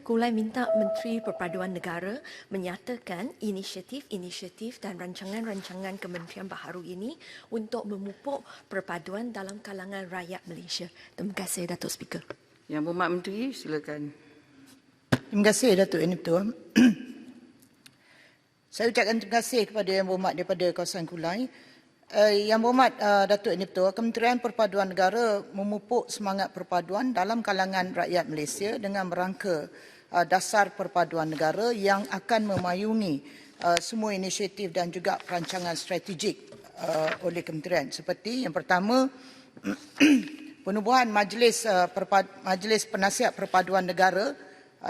Kulai minta Menteri Perpaduan Negara menyatakan inisiatif-inisiatif dan rancangan-rancangan kementerian baharu ini untuk memupuk perpaduan dalam kalangan rakyat Malaysia. Terima kasih, Datuk Speaker. Yang Berhormat Menteri, silakan. Terima kasih, Datuk Yang Ketua. Saya ucapkan terima kasih kepada Yang Berhormat daripada kawasan Kulai. Yang Berhormat Datuk Yang Ketua, Kementerian Perpaduan Negara memupuk semangat perpaduan dalam kalangan rakyat Malaysia dengan merangka dasar perpaduan negara yang akan memayungi semua inisiatif dan juga perancangan strategik oleh kementerian. Seperti yang pertama, penubuhan Majlis Penasihat Perpaduan Negara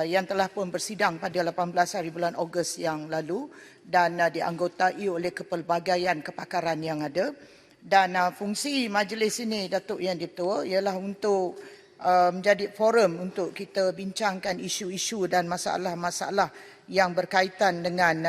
yang telah pun bersidang pada 18 hari bulan Ogos yang lalu dan dianggotai oleh kepelbagaian kepakaran yang ada. Dan fungsi majlis ini, Datuk Yang Ketua, ialah untuk menjadi forum untuk kita bincangkan isu-isu dan masalah-masalah yang berkaitan dengan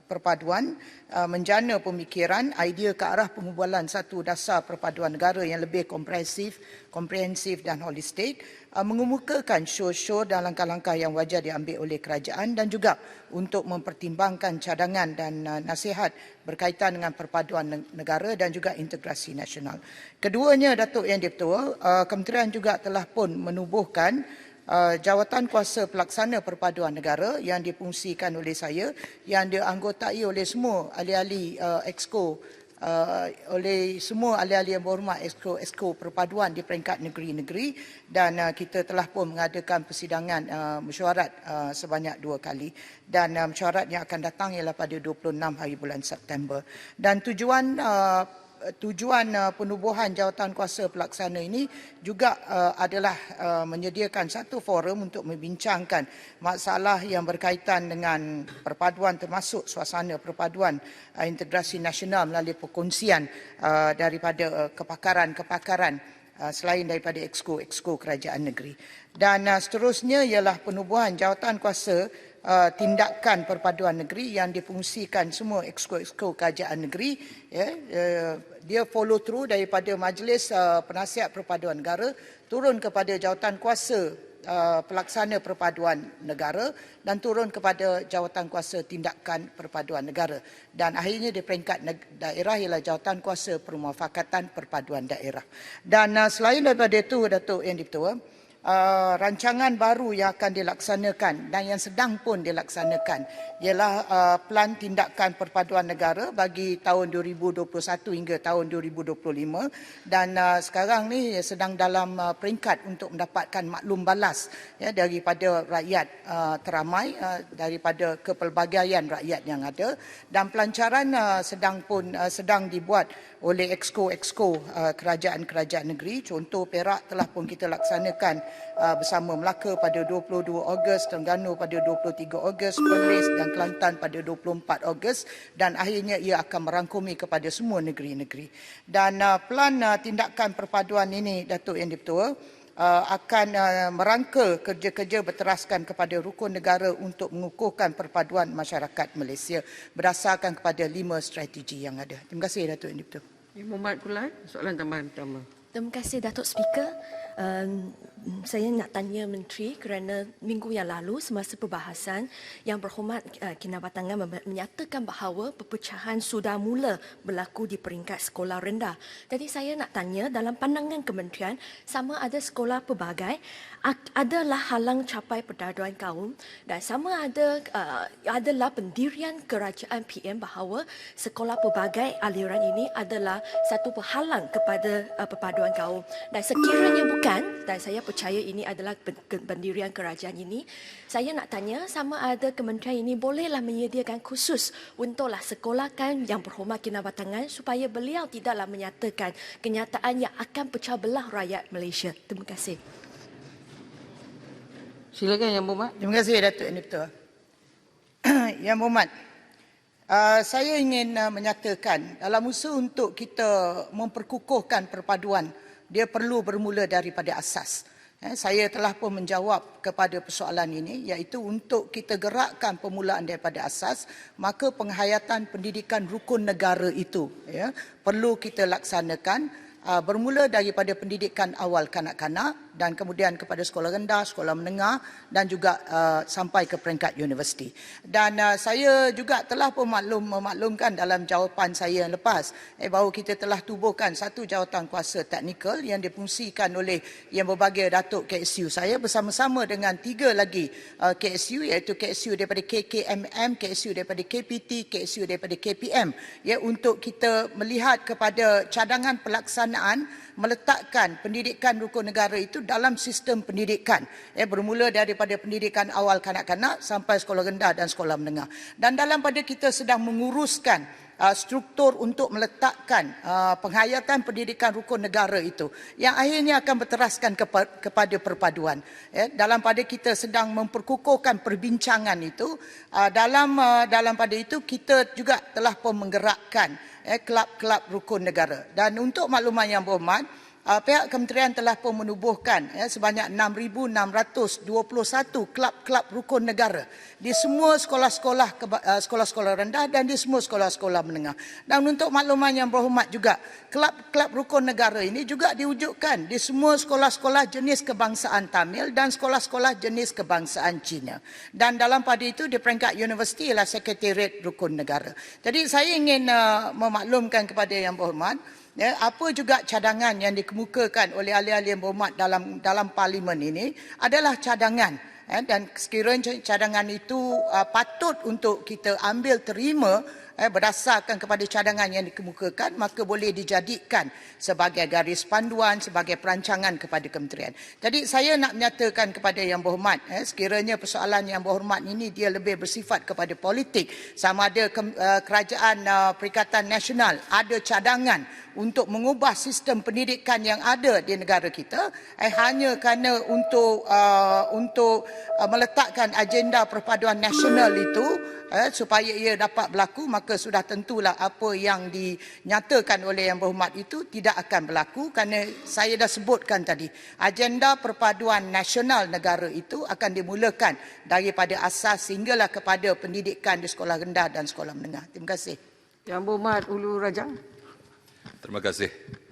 perpaduan, menjana pemikiran, idea ke arah pengubulan satu dasar perpaduan negara yang lebih komprehensif dan holistik, mengemukakan show-show dan langkah-langkah yang wajar diambil oleh kerajaan dan juga untuk mempertimbangkan cadangan dan nasihat berkaitan dengan perpaduan negara dan juga integrasi nasional. Keduanya, Datuk Yang Ketua, kementerian juga telah pun menubuhkan Jawatan Kuasa Pelaksana Perpaduan Negara yang difungsikan oleh saya, yang dianggotai oleh semua ahli-ahli Exco, oleh semua ahli-ahli yang berhormat Exco Perpaduan di peringkat negeri-negeri, dan kita telah pun mengadakan persidangan mesyuarat sebanyak 2 kali, dan mesyuarat yang akan datang ialah pada 26 hari bulan September. Dan tujuan penubuhan jawatan kuasa pelaksana ini juga adalah menyediakan satu forum untuk membincangkan masalah yang berkaitan dengan perpaduan, termasuk suasana perpaduan integrasi nasional melalui perkongsian daripada kepakaran selain daripada exco kerajaan negeri. Dan seterusnya ialah penubuhan jawatan kuasa tindakan perpaduan negeri yang difungsikan semua exco kerajaan negeri, dia follow through daripada Majlis Penasihat Perpaduan Negara turun kepada jawatan kuasa pelaksana perpaduan negara dan turun kepada jawatan kuasa tindakan perpaduan negara, dan akhirnya di peringkat daerah ialah jawatan kuasa permufakatan perpaduan daerah. Dan selain daripada itu, Datuk Yang Ketua, rancangan baru yang akan dilaksanakan dan yang sedang pun dilaksanakan ialah Pelan Tindakan Perpaduan Negara bagi tahun 2021 hingga tahun 2025, dan sekarang ni sedang dalam peringkat untuk mendapatkan maklum balas daripada rakyat teramai, daripada kepelbagaian rakyat yang ada, dan pelancaran sedang dibuat oleh exco kerajaan-kerajaan negeri. Contoh Perak telah pun kita laksanakan bersama Melaka pada 22 Ogos, Terengganu pada 23 Ogos, Perlis dan Kelantan pada 24 Ogos, dan akhirnya ia akan merangkumi kepada semua negeri-negeri. Dan pelan tindakan perpaduan ini, Datuk Yang Ketua, akan merangka kerja-kerja berteraskan kepada rukun negara untuk mengukuhkan perpaduan masyarakat Malaysia berdasarkan kepada 5 strategi yang ada. Terima kasih, Datuk Yang Ketua. Yang Berhormat Kulai, soalan tambahan pertama. Terima kasih, Datuk Speaker. Saya nak tanya Menteri kerana minggu yang lalu semasa perbahasan Yang Berhormat Kinabatangan menyatakan bahawa perpecahan sudah mula berlaku di peringkat sekolah rendah. Jadi saya nak tanya, dalam pandangan kementerian, sama ada sekolah pelbagai adalah halang capai perpaduan kaum, dan sama ada adalah pendirian kerajaan PM bahawa sekolah pelbagai aliran ini adalah satu penghalang kepada perpaduan kaum. Dan sekiranya bukan, dan saya percaya ini adalah pendirian kerajaan ini, saya nak tanya sama ada kementerian ini bolehlah menyediakan khusus untuklah sekolahkan Yang Berhormat Kinabatangan supaya beliau tidaklah menyatakan kenyataan yang akan pecah belah rakyat Malaysia. Terima kasih. Silakan Yang Berhormat. Terima kasih, Datuk Yang Ketua. Yang Berhormat, saya ingin menyatakan dalam usaha untuk kita memperkukuhkan perpaduan, dia perlu bermula daripada asas. Saya telah pun menjawab kepada persoalan ini, iaitu untuk kita gerakkan permulaan daripada asas, maka penghayatan pendidikan rukun negara itu perlu kita laksanakan bermula daripada pendidikan awal kanak-kanak dan kemudian kepada sekolah rendah, sekolah menengah dan juga sampai ke peringkat universiti. Dan saya juga telah pun memaklumkan dalam jawapan saya yang lepas bahawa kita telah tubuhkan satu jawatan kuasa teknikal yang difungsikan oleh Yang Berbahagia Datuk KSU saya bersama-sama dengan 3 lagi KSU, iaitu KSU daripada KKMM, KSU daripada KPT, KSU daripada KPM, untuk kita melihat kepada cadangan pelaksanaan meletakkan pendidikan rukun negara itu dalam sistem pendidikan, bermula daripada pendidikan awal kanak-kanak sampai sekolah rendah dan sekolah menengah. Dan dalam pada kita sedang menguruskan struktur untuk meletakkan penghayatan pendidikan rukun negara itu yang akhirnya akan berteraskan kepada perpaduan. Dalam pada kita sedang memperkukuhkan perbincangan itu, dalam pada itu kita juga telah pun menggerakkan kelab-kelab rukun negara. Dan untuk makluman yang berhormat, pihak kementerian telah pun menubuhkan sebanyak 6,621 kelab-kelab rukun negara di semua sekolah-sekolah rendah dan di semua sekolah-sekolah menengah. Dan untuk makluman yang berhormat juga, kelab-kelab rukun negara ini juga diwujudkan di semua sekolah-sekolah jenis kebangsaan Tamil dan sekolah-sekolah jenis kebangsaan Cina. Dan dalam pada itu di peringkat universiti ialah Sekretariat Rukun Negara. Jadi saya ingin memaklumkan kepada yang berhormat, apa juga cadangan yang dikemukakan oleh ahli-ahli yang berhormat dalam parlimen ini adalah cadangan, dan sekiranya cadangan itu patut untuk kita ambil terima berdasarkan kepada cadangan yang dikemukakan, maka boleh dijadikan sebagai garis panduan, sebagai perancangan kepada kementerian. Jadi saya nak menyatakan kepada yang berhormat, sekiranya persoalan yang berhormat ini dia lebih bersifat kepada politik, sama ada kerajaan Perikatan Nasional ada cadangan untuk mengubah sistem pendidikan yang ada di negara kita, hanya kerana untuk meletakkan agenda perpaduan nasional itu supaya ia dapat berlaku, maka sudah tentulah apa yang dinyatakan oleh yang berhormat itu tidak akan berlaku, kerana saya dah sebutkan tadi, agenda perpaduan nasional negara itu akan dimulakan daripada asas sehinggalah kepada pendidikan di sekolah rendah dan sekolah menengah. Terima kasih. Yang Berhormat Ulu Rajang. Terima kasih.